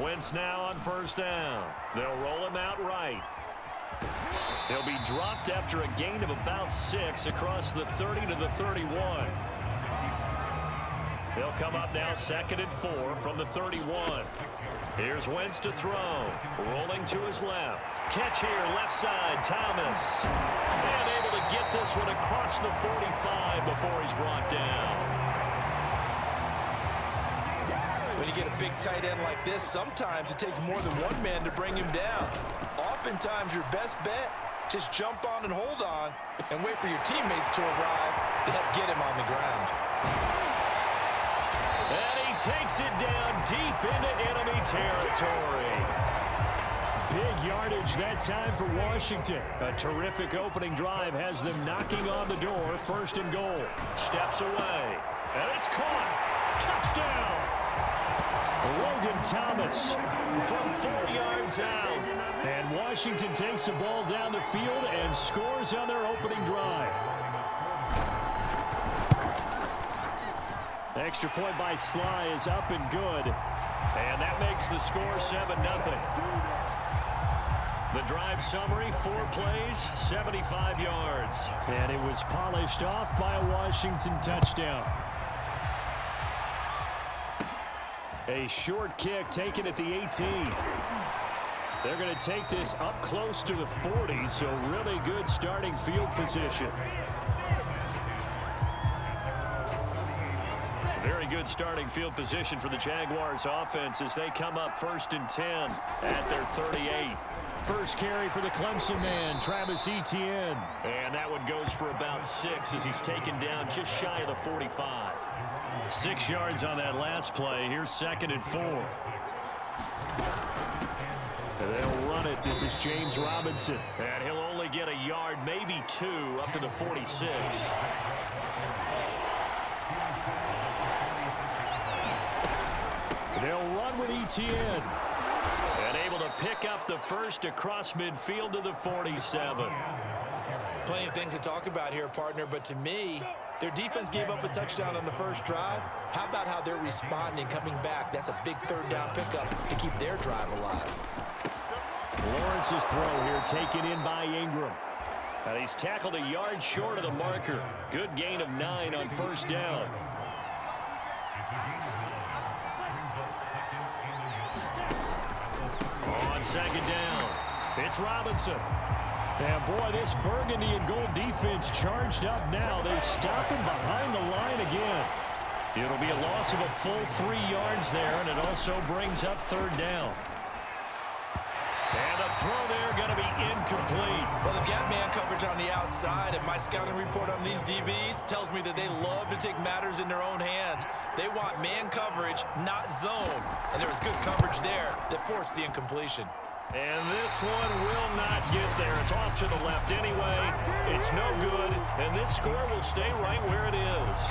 Wentz now on first down. They'll roll him out right. He'll be dropped after a gain of about 6 across the 30 to the 31. They'll come up now 2nd and 4 from the 31. Here's Wentz to throw. Rolling to his left. Catch here, left side, Thomas. And able to get this one across the 45 before he's brought down. When you get a big tight end like this, sometimes it takes more than one man to bring him down. Oftentimes, your best bet, just jump on and hold on and wait for your teammates to arrive to help get him on the ground. And he takes it down deep into enemy territory. Big yardage that time for Washington. A terrific opening drive has them knocking on the door. 1st and goal. Steps away. And it's caught. Touchdown. Logan Thomas from 4 yards out. And Washington takes the ball down the field and scores on their opening drive. Extra point by Sly is up and good. And that makes the score 7-0. The drive summary, 4 plays, 75 yards. And it was polished off by a Washington touchdown. A short kick taken at the 18. They're going to take this up close to the 40, so really good starting field position. Very good starting field position for the Jaguars offense as they come up 1st and 10 at their 38. First carry for the Clemson man, Travis Etienne. And that one goes for about 6 as he's taken down just shy of the 45. 6 yards on that last play. Here's 2nd and 4. And they'll run it. This is James Robinson. And he'll only get a yard, maybe 2, up to the 46. They'll run with Etienne. And able to pick up the first across midfield to the 47. Plenty of things to talk about here, partner, but to me, their defense gave up a touchdown on the first drive. How about how they're responding, coming back? That's a big 3rd down pickup to keep their drive alive. Lawrence's throw here taken in by Ingram. And he's tackled a yard short of the marker. Good gain of 9 on 1st down. On 2nd down, it's Robinson. And boy, this burgundy and gold defense charged up now. They stop him behind the line again. It'll be a loss of a full 3 yards there, and it also brings up 3rd down. And the throw there going to be incomplete. Well, they've got man coverage on the outside, and my scouting report on these DBs tells me that they love to take matters in their own hands. They want man coverage, not zone. And there was good coverage there that forced the incompletion. And this one will not get there. It's off to the left anyway. It's no good, and this score will stay right where it is.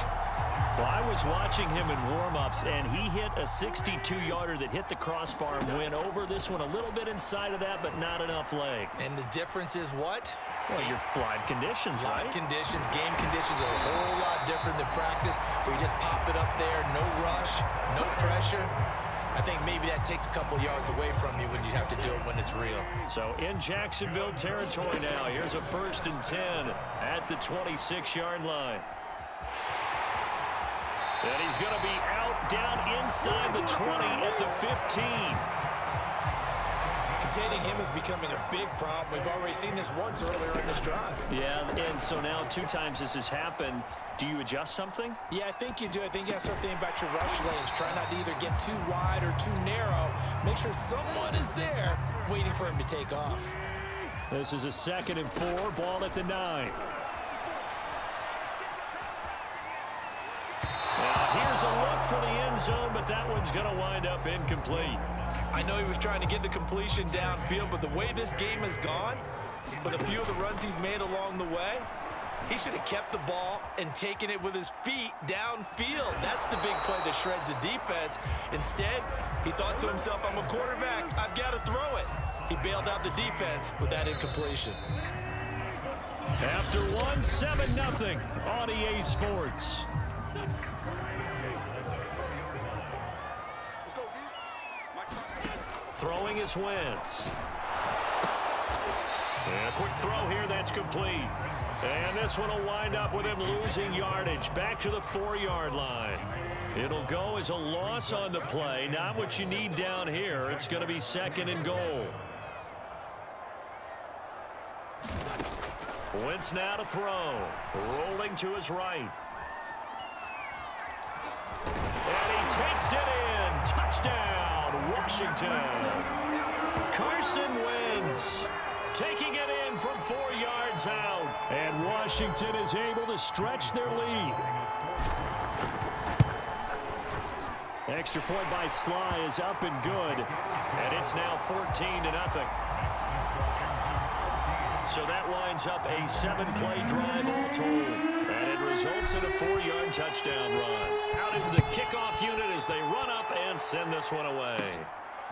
Well, I was watching him in warm-ups, and he hit a 62-yarder that hit the crossbar and went over. This one a little bit inside of that, but not enough leg. And the difference is what? Well, your live conditions, right? Live conditions, game conditions are a whole lot different than practice, where you just pop it up there, no rush, no pressure. I think maybe that takes a couple yards away from you when you have to do it when it's real. So in Jacksonville territory now, here's a 1st and 10 at the 26-yard line. And he's going to be out down inside the 20 at the 15. Containing him is becoming a big problem. We've already seen this once earlier in this drive. Yeah, and so now 2 times this has happened. Do you adjust something? Yeah, I think you do. I think you got to start thinking about your rush lanes. Try not to either get too wide or too narrow. Make sure someone is there waiting for him to take off. This is a 2nd and 4, ball at the 9. Here's a look for the end zone, but that one's going to wind up incomplete. I know he was trying to get the completion downfield, but the way this game has gone, with a few of the runs he's made along the way, he should have kept the ball and taken it with his feet downfield. That's the big play that shreds the defense. Instead, he thought to himself, I'm a quarterback. I've got to throw it. He bailed out the defense with that incompletion. After one, 7-0 on EA Sports. Throwing is Wentz. And a quick throw here that's complete. And this one will wind up with him losing yardage back to the 4-yard line. It'll go as a loss on the play. Not what you need down here. It's going to be 2nd and goal. Wentz now to throw. Rolling to his right. And he takes it in. Touchdown, Washington. Carson Wentz taking it in from 4 yards out. And Washington is able to stretch their lead. Extra point by Sly is up and good. And it's now 14-0. So that winds up a 7-play drive all told. And it results in a 4-yard touchdown run. Out is the kickoff unit as they run up and send this one away.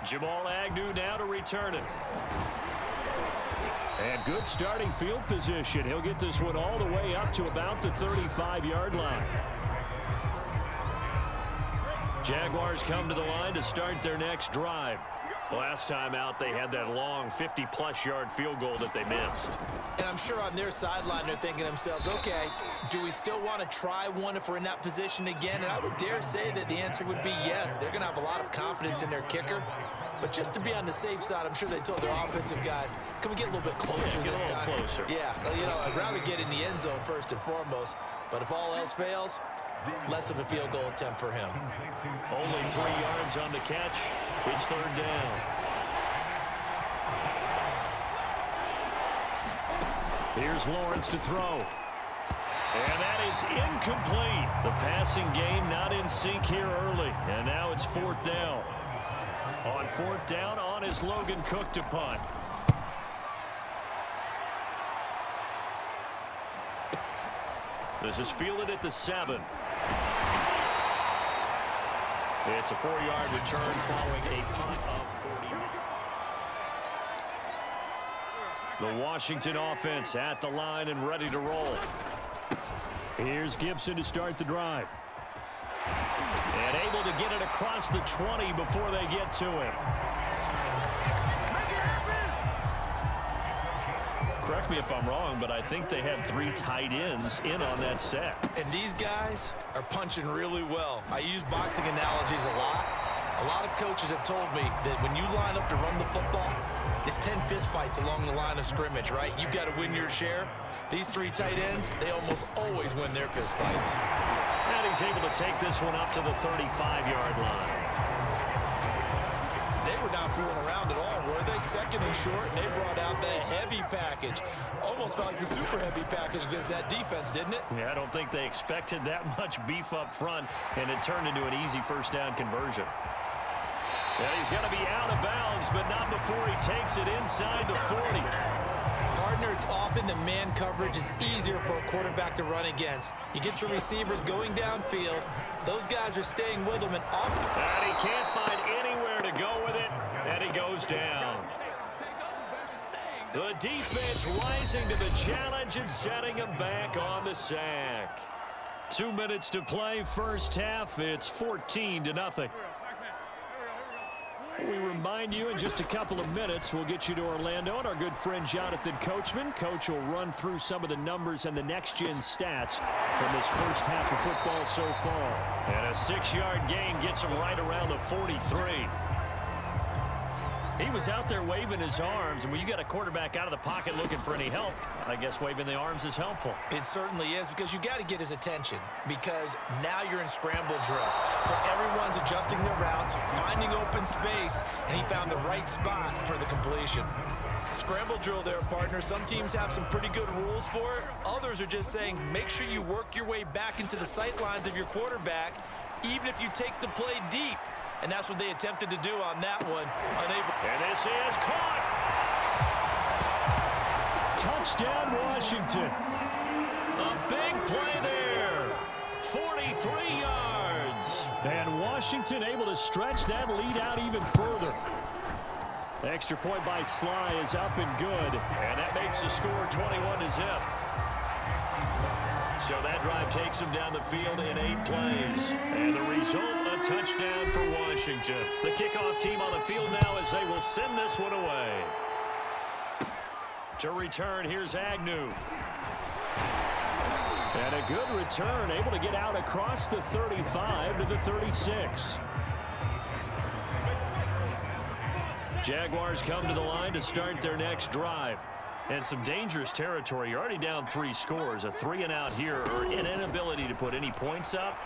Jamal Agnew now to return it. And good starting field position. He'll get this one all the way up to about the 35-yard line. Jaguars come to the line to start their next drive. Last time out, they had that long 50-plus yard field goal that they missed. And I'm sure on their sideline, they're thinking to themselves, okay, do we still want to try one if we're in that position again? And I would dare say that the answer would be yes. They're going to have a lot of confidence in their kicker. But just to be on the safe side, I'm sure they told their offensive guys, can we get a little bit closer this time? Closer. Yeah, you know, I'd rather get in the end zone first and foremost. But if all else fails, less of a field goal attempt for him. Only 3 yards on the catch. It's 3rd down. Here's Lawrence to throw. And that is incomplete. The passing game not in sync here early. And now it's 4th down. On 4th down, on is Logan Cook to punt. This is fielded at the 7. It's a 4-yard return following a punt of 40. The Washington offense at the line and ready to roll. Here's Gibson to start the drive. And able to get it across the 20 before they get to him. Correct me if I'm wrong, but I think they had 3 tight ends in on that set. And these guys are punching really well. I use boxing analogies a lot. A lot of coaches have told me that when you line up to run the football, it's 10 fistfights along the line of scrimmage, right? You've got to win your share. These 3 tight ends, they almost always win their fistfights. And he's able to take this one up to the 35-yard line. They were not fooling around at all, were they? 2nd and short, and they brought out the heavy package. Almost felt like the super heavy package against that defense, didn't it? Yeah, I don't think they expected that much beef up front, and it turned into an easy 1st down conversion. And he's going to be out of bounds, but not before he takes it inside the 40. Partner, it's often the man coverage is easier for a quarterback to run against. You get your receivers going downfield. Those guys are staying with them and off. And he can't find anywhere to go with it, and he goes down. The defense rising to the challenge and setting him back on the sack. 2 minutes to play, 1st half. It's 14-0. We remind you in just a couple of minutes, we'll get you to Orlando and our good friend Jonathan Coachman. Coach will run through some of the numbers and the next-gen stats from this 1st half of football so far. And a 6-yard gain gets him right around the 43. He was out there waving his arms, and when you got a quarterback out of the pocket looking for any help, I guess waving the arms is helpful. It certainly is, because you got to get his attention, because now you're in scramble drill. So everyone's adjusting their routes, finding open space, and he found the right spot for the completion. Scramble drill there, partner. Some teams have some pretty good rules for it. Others are just saying, make sure you work your way back into the sight lines of your quarterback, even if you take the play deep. And that's what they attempted to do on that one. Unable. And this is caught. Touchdown, Washington. A big play there. 43 yards. And Washington able to stretch that lead out even further. Extra point by Sly is up and good. And that makes the score 21-0. So that drive takes him down the field in 8 plays. And the result, a touchdown for Washington. The kickoff team on the field now as they will send this one away. To return, here's Agnew. And a good return, able to get out across the 35 to the 36. Jaguars come to the line to start their next drive. And some dangerous territory. You're already down 3 scores. A 3-and-out here, or an inability to put any points up.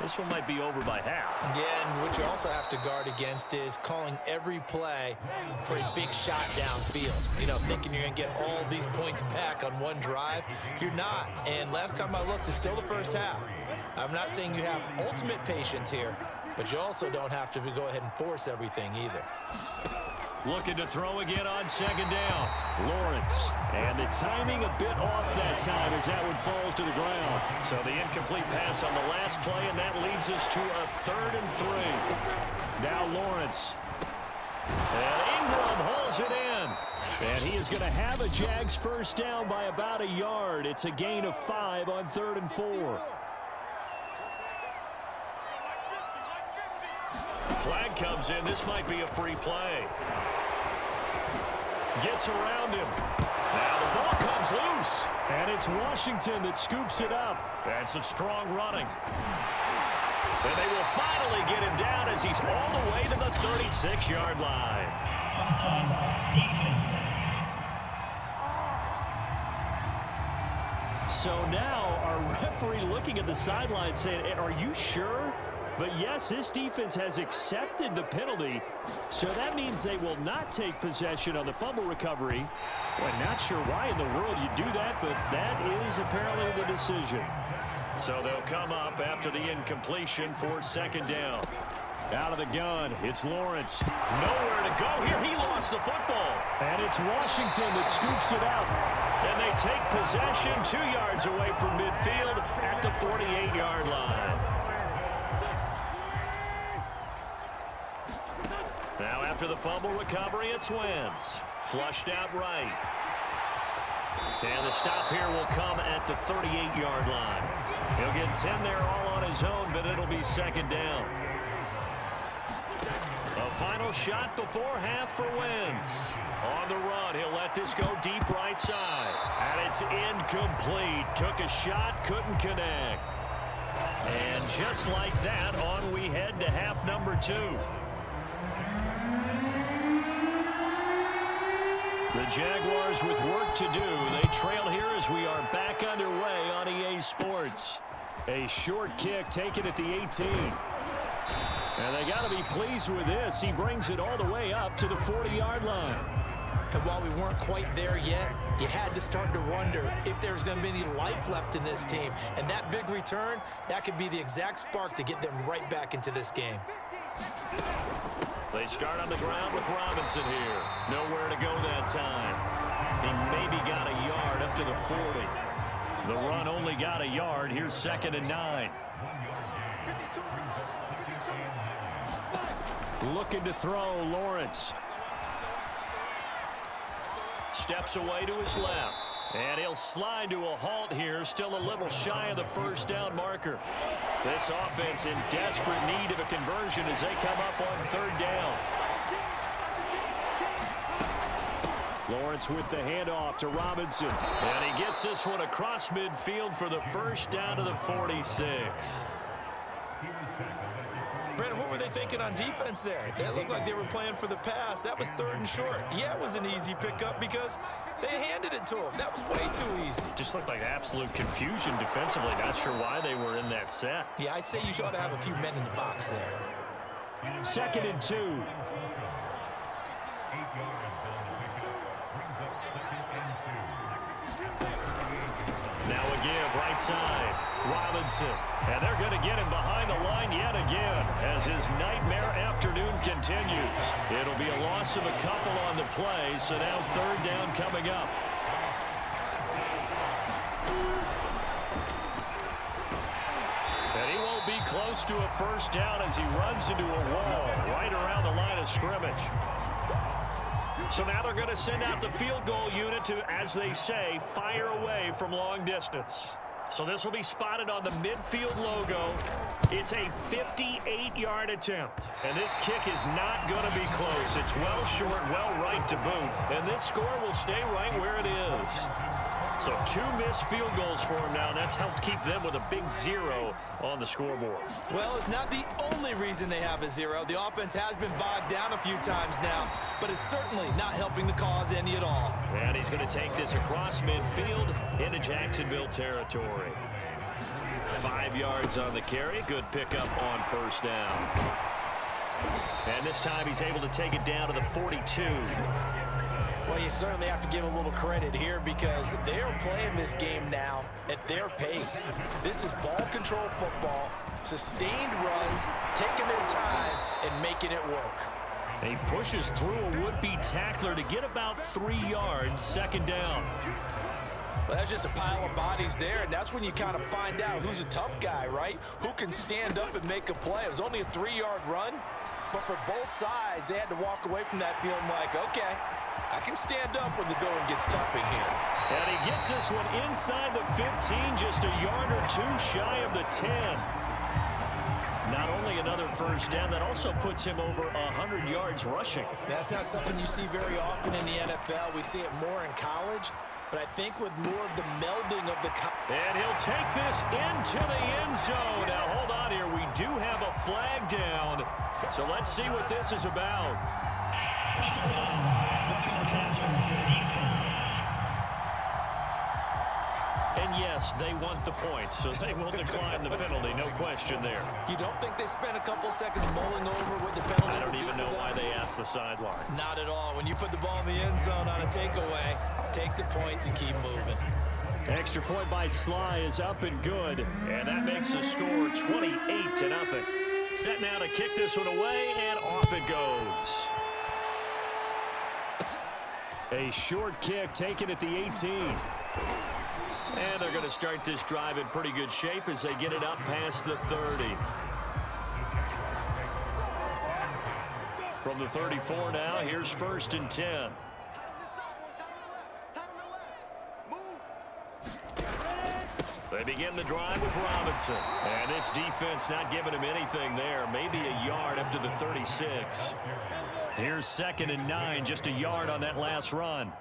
This one might be over by half. Yeah, and what you also have to guard against is calling every play for a big shot downfield. You know, thinking you're going to get all these points back on one drive. You're not. And last time I looked, it's still the first half. I'm not saying you have ultimate patience here, but you also don't have to go ahead and force everything either. Looking to throw again on second down. Lawrence. And the timing a bit off that time as that one falls to the ground. So the incomplete pass on the last play, and that leads us to a 3rd and 3. Now Lawrence. And Ingram holds it in. And he is going to have a Jags first down by about a yard. It's a gain of 5 on 3rd and 4. Flag comes in. This might be a free play. Gets around him. Now the ball comes loose. And it's Washington that scoops it up. That's some strong running. And they will finally get him down as he's all the way to the 36-yard line. So now our referee looking at the sideline saying, are you sure? But yes, this defense has accepted the penalty, so that means they will not take possession on the fumble recovery. I'm not sure why in the world you do that, but that is apparently the decision. So they'll come up after the incompletion for second down. Out of the gun, it's Lawrence. Nowhere to go here. He lost the football. And it's Washington that scoops it out. And they take possession 2 yards away from midfield at the 48-yard line. Now after the fumble recovery, it's Wentz. Flushed out right. And the stop here will come at the 38-yard line. He'll get 10 there all on his own, but it'll be second down. A final shot before half for Wentz. On the run, he'll let this go deep right side. And it's incomplete. Took a shot, couldn't connect. And just like that, on we head to half number 2. The Jaguars with work to do. They trail here as we are back underway on EA Sports. A short kick taken at the 18. And they got to be pleased with this. He brings it all the way up to the 40-yard line. And while we weren't quite there yet, you had to start to wonder if there's going to be any life left in this team. And that big return, that could be the exact spark to get them right back into this game. They start on the ground with Robinson here. Nowhere to go that time. He maybe got a yard up to the 40. The run only got a yard. Here's 2nd and 9. Looking to throw, Lawrence. Steps away to his left. And he'll slide to a halt here. Still a little shy of the first down marker. This offense in desperate need of a conversion as they come up on 3rd down. Lawrence with the handoff to Robinson. And he gets this one across midfield for the first down to the 46. Brandon, what were they thinking on defense there? That looked like they were playing for the pass. That was 3rd and short. Yeah, it was an easy pickup because they handed it to him. That was way too easy. Just looked like absolute confusion defensively. Not sure why they were in that set. Yeah, I'd say you ought to have a few men in the box there. 2nd and 2. Now a give right side. Robinson. And they're going to get him behind the line yet again as his nightmare afternoon continues. It'll be a loss of a couple on the play, so now 3rd down coming up. And he won't be close to a first down as he runs into a wall right around the line of scrimmage. So now they're going to send out the field goal unit to, as they say, fire away from long distance. So this will be spotted on the midfield logo. It's a 58-yard attempt. And this kick is not going to be close. It's well short, well right to boot. And this score will stay right where it is. So 2 missed field goals for him now. That's helped keep them with a big 0 on the scoreboard. Well, it's not the only reason they have a 0. The offense has been bogged down a few times now, but it's certainly not helping the cause any at all. And he's going to take this across midfield into Jacksonville territory. 5 yards on the carry. Good pickup on first down. And this time he's able to take it down to the 42. Well, you certainly have to give a little credit here because they are playing this game now at their pace. This is ball control football, sustained runs, taking their time and making it work. He pushes through a would-be tackler to get about 3 yards, second down. Well, that's just a pile of bodies there, and that's when you kind of find out who's a tough guy, right? Who can stand up and make a play. It was only a 3-yard run, but for both sides, they had to walk away from that feeling like, okay, I can stand up when the going gets tough in here. And he gets this one inside the 15, just a yard or 2 shy of the 10. Not only another first down, that also puts him over 100 yards rushing. That's not something you see very often in the NFL. We see it more in college, but I think with more of the melding of the... And he'll take this into the end zone. Now, hold on here. We do have a flag down, so let's see what this is about. And yes, they want the points, so they will decline the penalty, no question there. You don't think they spent a couple seconds mulling over what the penalty I don't even know why they asked the sideline. Not at all. When you put the ball in the end zone on a takeaway, take the points and keep moving. Extra point by Sly is up and good, and that makes the score 28-0. Set now to kick this one away, and off it goes. A short kick taken at the 18. And they're going to start this drive in pretty good shape as they get it up past the 30. From the 34 now, here's 1st and 10. They begin the drive with Robinson. And this defense not giving him anything there. Maybe a yard up to the 36. Here's 2nd and 9, just a yard on that last run.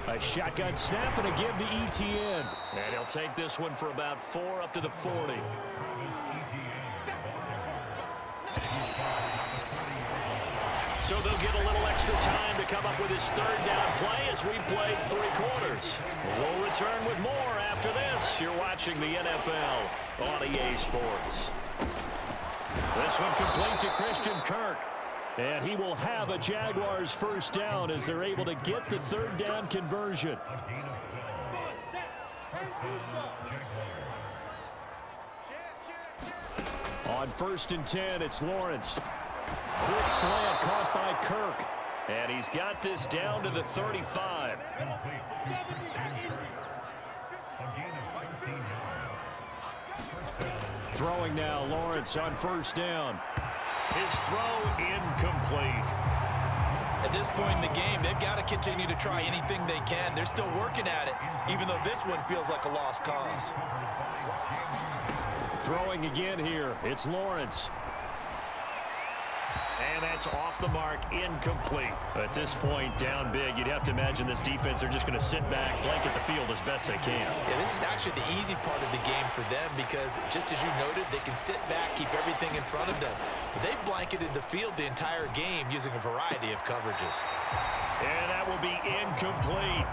A shotgun snap and a give to ETN. And he'll take this one for about 4 up to the 40. So they'll get a little extra time to come up with his 3rd down play as we played 3 quarters. We'll return with more after this. You're watching the NFL on EA Sports. This one complete to Christian Kirk. And he will have a Jaguars first down as they're able to get the 3rd down conversion. On 1st and 10, it's Lawrence. Quick slant caught by Kirk. And he's got this down to the 35. Throwing now, Lawrence on 1st down. His throw incomplete. At this point in the game, they've got to continue to try anything they can. They're still working at it, even though this one feels like a lost cause. Throwing again here, it's Lawrence. And that's off the mark, incomplete. At this point, down big, you'd have to imagine this defense, they're just going to sit back, blanket the field as best they can. Yeah, this is actually the easy part of the game for them because, just as you noted, they can sit back, keep everything in front of them. But they've blanketed the field the entire game using a variety of coverages. And that will be incomplete.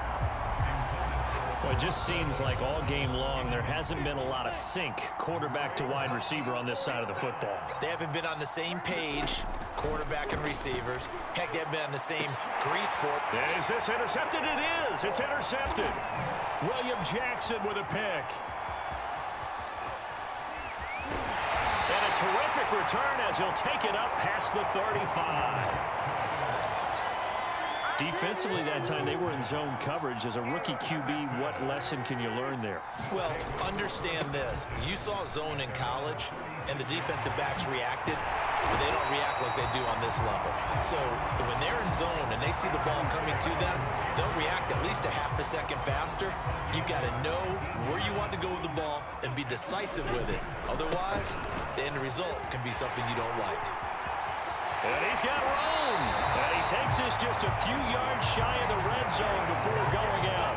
Well, it just seems like all game long there hasn't been a lot of sync quarterback to wide receiver on this side of the football. They haven't been on the same page, quarterback and receivers. Heck, they've been on the same grease board. Is this intercepted? It is. It's intercepted. William Jackson with a pick. And a terrific return as he'll take it up past the 35. Defensively that time, they were in zone coverage. As a rookie QB, what lesson can you learn there? Well, understand this. You saw zone in college, and the defensive backs reacted. but they don't react like they do on this level. So when they're in zone and they see the ball coming to them, they'll react at least a half a second faster. You've got to know where you want to go with the ball and be decisive with it. Otherwise, the end result can be something you don't like. And he's got room. And he takes us just a few yards shy of the red zone before going out.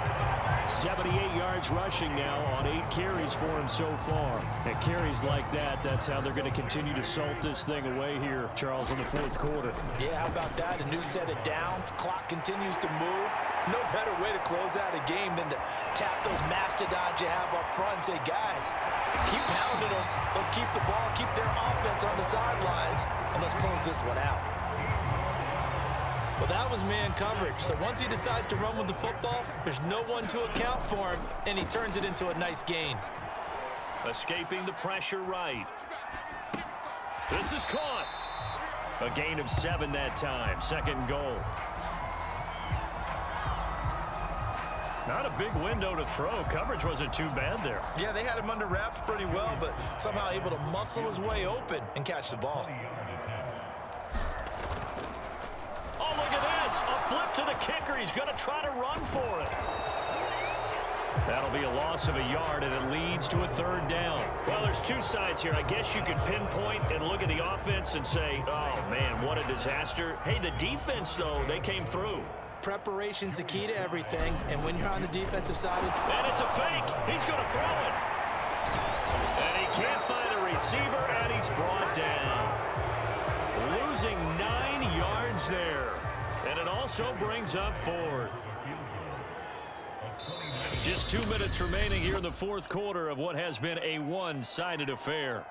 78 yards rushing now on 8 carries for him so far. And carries like that, that's how they're going to continue to salt this thing away here, Charles, in the fourth quarter. Yeah, how about that? A new set of downs. Clock continues to move. No better way to close out a game than to tap those mastodons you have up front and say, guys, keep pounding them. Let's keep the ball, keep their offense on the sidelines, and let's close this one out. Well, that was man coverage. So once he decides to run with the football, there's no one to account for him, and he turns it into a nice gain. Escaping the pressure right. This is caught. A gain of 7 that time. Second goal. Not a big window to throw. Coverage wasn't too bad there. Yeah, they had him under wraps pretty well, but somehow able to muscle his way open and catch the ball. Oh, look at this. A flip to the kicker. He's going to try to run for it. That'll be a loss of a yard, and it leads to a third down. Well, there's two sides here. I guess you could pinpoint and look at the offense and say, oh, man, what a disaster. Hey, the defense, though, they came through. Preparation's the key to everything, and when you're on the defensive side... And it's a fake. He's going to throw it. And he can't find a receiver, and he's brought down. Losing 9 yards there. And it also brings up fourth. Just 2 minutes remaining here in the fourth quarter of what has been a one-sided affair.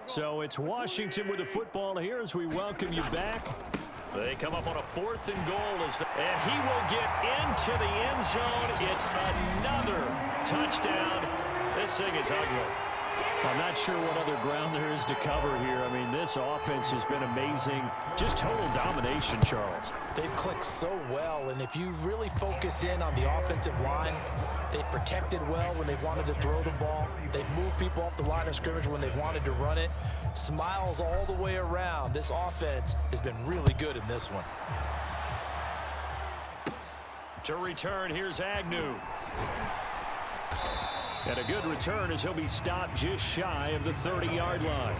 So it's Washington with the football here as we welcome you back. They come up on a 4th and goal, and he will get into the end zone. It's another touchdown. This thing is ugly. I'm not sure what other ground there is to cover here. I mean, this offense has been amazing. Just total domination, Charles. They've clicked so well, and if you really focus in on the offensive line, they've protected well when they've wanted to throw the ball. They've moved people off the line of scrimmage when they've wanted to run it. Smiles all the way around. This offense has been really good in this one. To return, here's Agnew. And a good return as he'll be stopped just shy of the 30-yard line.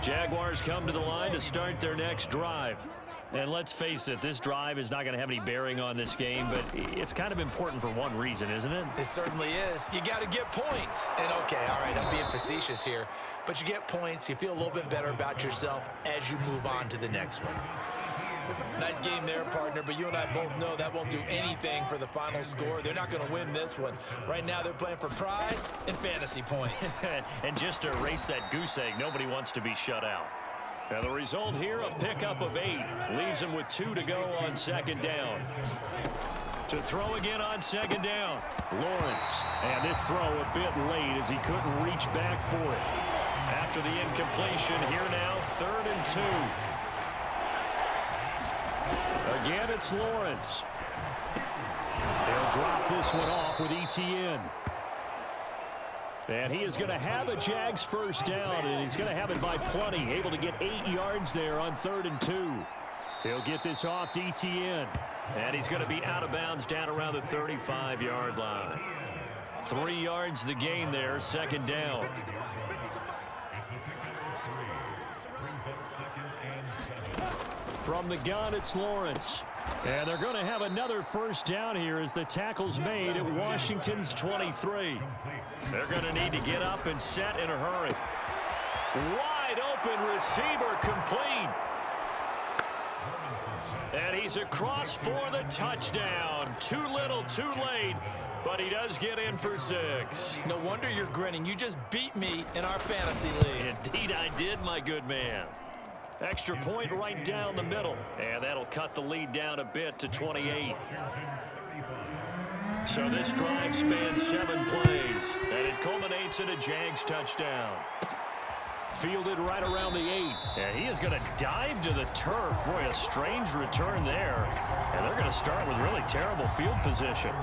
Jaguars come to the line to start their next drive. And let's face it, this drive is not going to have any bearing on this game, but it's kind of important for one reason, isn't it? It certainly is. You got to get points. And okay, all right, I'm being facetious here, but you get points, you feel a little bit better about yourself as you move on to the next one. Nice game there, partner, but you and I both know that won't do anything for the final score. They're not going to win this one. Right now, they're playing for pride and fantasy points. And just to erase that goose egg, nobody wants to be shut out. Now the result here, a pickup of 8. Leaves him with 2 to go on second down. To throw again on second down, Lawrence. And this throw a bit late as he couldn't reach back for it. After the incompletion, here now, 3rd and 2. Again, it's Lawrence. They'll drop this one off with ETN. And he is going to have a Jags first down, and he's going to have it by plenty. Able to get 8 yards there on 3rd and 2. He'll get this off to ETN. And he's going to be out of bounds down around the 35-yard line. 3 yards the gain there, second down. From the gun, it's Lawrence. And they're going to have another first down here as the tackle's made at Washington's 23. They're going to need to get up and set in a hurry. Wide open receiver complete. And he's across for the touchdown. Too little, too late, but he does get in for 6. No wonder you're grinning. You just beat me in our fantasy league. Indeed I did, my good man. Extra point right down the middle. And that'll cut the lead down a bit to 28. So this drive spans 7 plays. And it culminates in a Jags touchdown. Fielded right around the 8. And he is going to dive to the turf. Boy, a strange return there. And they're going to start with really terrible field position.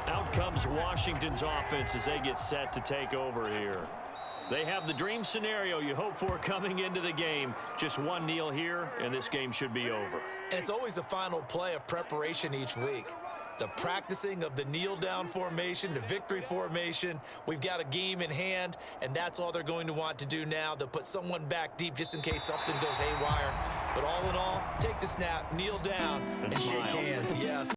Out comes Washington's offense as they get set to take over here. They have the dream scenario you hope for coming into the game. Just one kneel here, and this game should be over. And it's always the final play of preparation each week. The practicing of the kneel-down formation, the victory formation. We've got a game in hand, and that's all they're going to want to do now. They'll put someone back deep just in case something goes haywire. But all in all, take the snap, kneel down, and shake hands. Yes.